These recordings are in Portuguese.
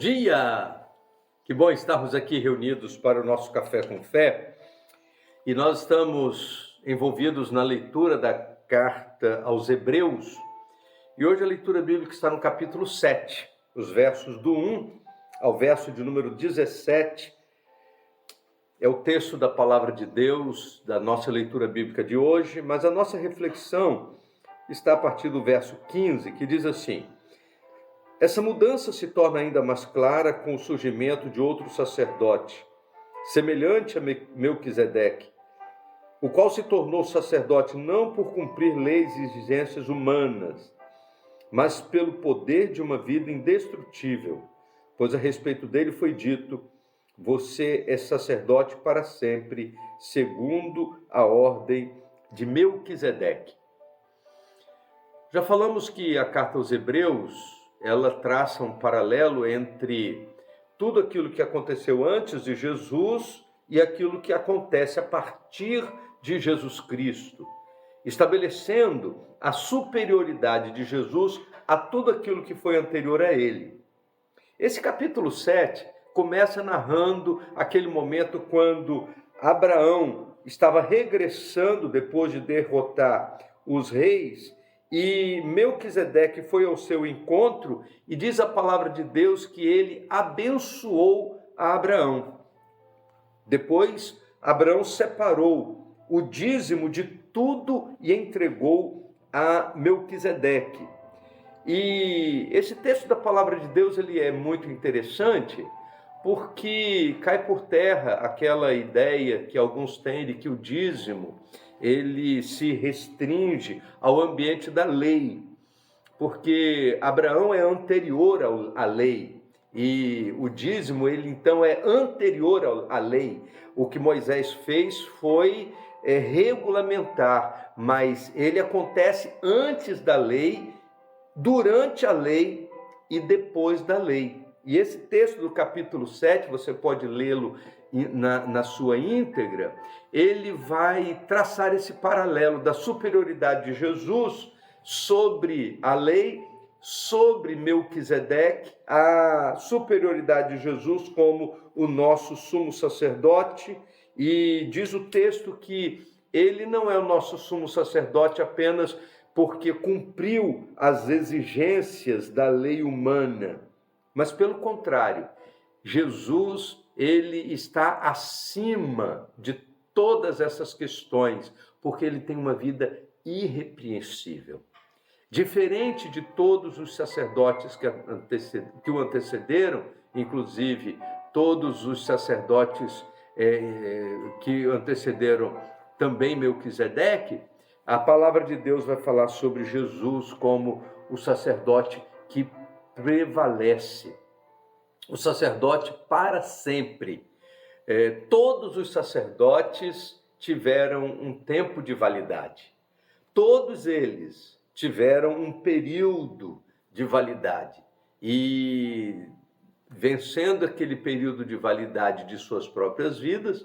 dia! Que bom estarmos aqui reunidos para o nosso Café com Fé. E nós estamos envolvidos na leitura da carta aos Hebreus. E hoje a leitura bíblica está no capítulo 7, os versos do 1 ao verso de número 17. É o texto da palavra de Deus, da nossa leitura bíblica de hoje, mas a nossa reflexão está a partir do verso 15, que diz assim: essa mudança se torna ainda mais clara com o surgimento de outro sacerdote, semelhante a Melquisedeque, o qual se tornou sacerdote não por cumprir leis e exigências humanas, mas pelo poder de uma vida indestrutível, pois a respeito dele foi dito: você é sacerdote para sempre, segundo a ordem de Melquisedeque. Já falamos que a carta aos Hebreus, ela traça um paralelo entre tudo aquilo que aconteceu antes de Jesus e aquilo que acontece a partir de Jesus Cristo, estabelecendo a superioridade de Jesus a tudo aquilo que foi anterior a ele. Esse capítulo 7 começa narrando aquele momento quando Abraão estava regressando depois de derrotar os reis, e Melquisedeque foi ao seu encontro e diz a palavra de Deus que ele abençoou a Abraão. Depois, Abraão separou o dízimo de tudo e entregou a Melquisedeque. E esse texto da palavra de Deus ele é muito interessante porque cai por terra aquela ideia que alguns têm de que o dízimo ele se restringe ao ambiente da lei, porque Abraão é anterior à lei e o dízimo ele então é anterior à lei. O que Moisés fez foi regulamentar, mas ele acontece antes da lei, durante a lei e depois da lei. E esse texto do capítulo 7, você pode lê-lo na sua íntegra, ele vai traçar esse paralelo da superioridade de Jesus sobre a lei, sobre Melquisedeque, a superioridade de Jesus como o nosso sumo sacerdote. E diz o texto que ele não é o nosso sumo sacerdote apenas porque cumpriu as exigências da lei humana, mas pelo contrário, Jesus, ele está acima de todas essas questões, porque ele tem uma vida irrepreensível. Diferente de todos os sacerdotes que o antecederam, inclusive todos os sacerdotes que antecederam também Melquisedeque, a palavra de Deus vai falar sobre Jesus como o sacerdote que prevalece, o sacerdote para sempre. Todos os sacerdotes tiveram um tempo de validade. Todos eles tiveram um período de validade. E vencendo aquele período de validade de suas próprias vidas,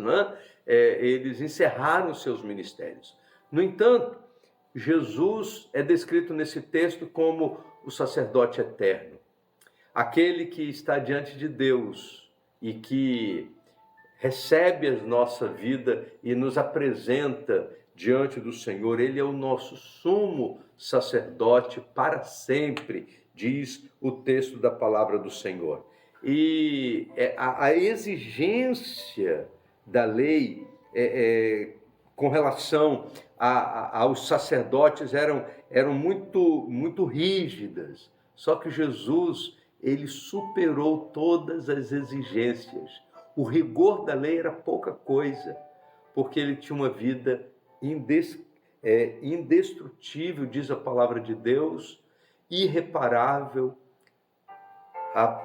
eles encerraram seus ministérios. No entanto, Jesus é descrito nesse texto como o sacerdote eterno, aquele que está diante de Deus e que recebe a nossa vida e nos apresenta diante do Senhor. Ele é o nosso sumo sacerdote para sempre, diz o texto da palavra do Senhor. E a exigência da lei com relação aos sacerdotes eram muito rígidas. Só que Jesus, ele superou todas as exigências. O rigor da lei era pouca coisa, porque ele tinha uma vida indestrutível, diz a palavra de Deus, irreparável. A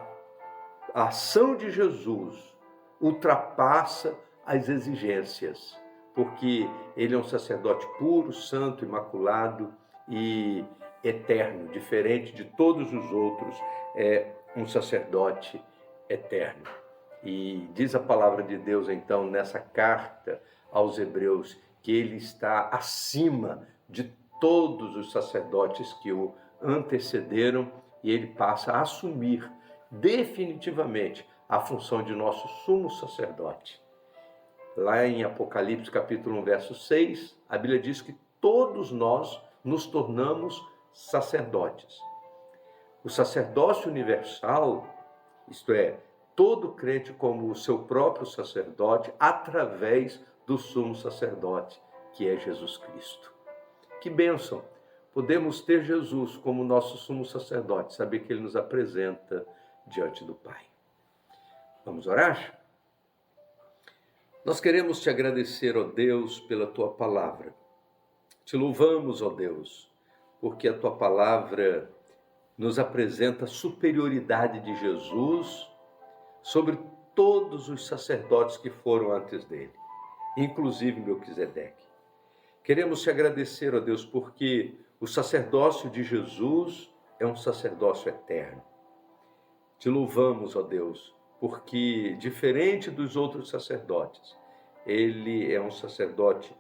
ação de Jesus ultrapassa as exigências, porque ele é um sacerdote puro, santo, imaculado e eterno, diferente de todos os outros, é um sacerdote eterno. E diz a palavra de Deus, então, nessa carta aos Hebreus, que ele está acima de todos os sacerdotes que o antecederam, e ele passa a assumir definitivamente a função de nosso sumo sacerdote. Lá em Apocalipse capítulo 1, verso 6, a Bíblia diz que todos nós nos tornamos sacerdotes. O sacerdócio universal, isto é, todo crente como o seu próprio sacerdote, através do sumo sacerdote, que é Jesus Cristo. Que bênção! Podemos ter Jesus como nosso sumo sacerdote, saber que ele nos apresenta diante do Pai. Vamos orar? Nós queremos te agradecer, ó Deus, pela tua palavra. Te louvamos, ó Deus, porque a tua palavra nos apresenta a superioridade de Jesus sobre todos os sacerdotes que foram antes dele, inclusive Melquisedeque. Queremos te agradecer, ó Deus, porque o sacerdócio de Jesus é um sacerdócio eterno. Te louvamos, ó Deus, porque, diferente dos outros sacerdotes, ele é um sacerdote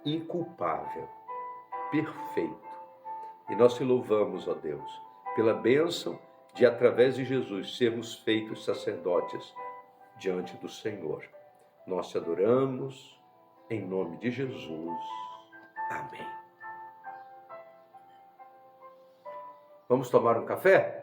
inculpável, perfeito. E nós te louvamos, ó Deus, pela bênção de, através de Jesus, sermos feitos sacerdotes diante do Senhor. Nós te adoramos, em nome de Jesus. Amém. Vamos tomar um café?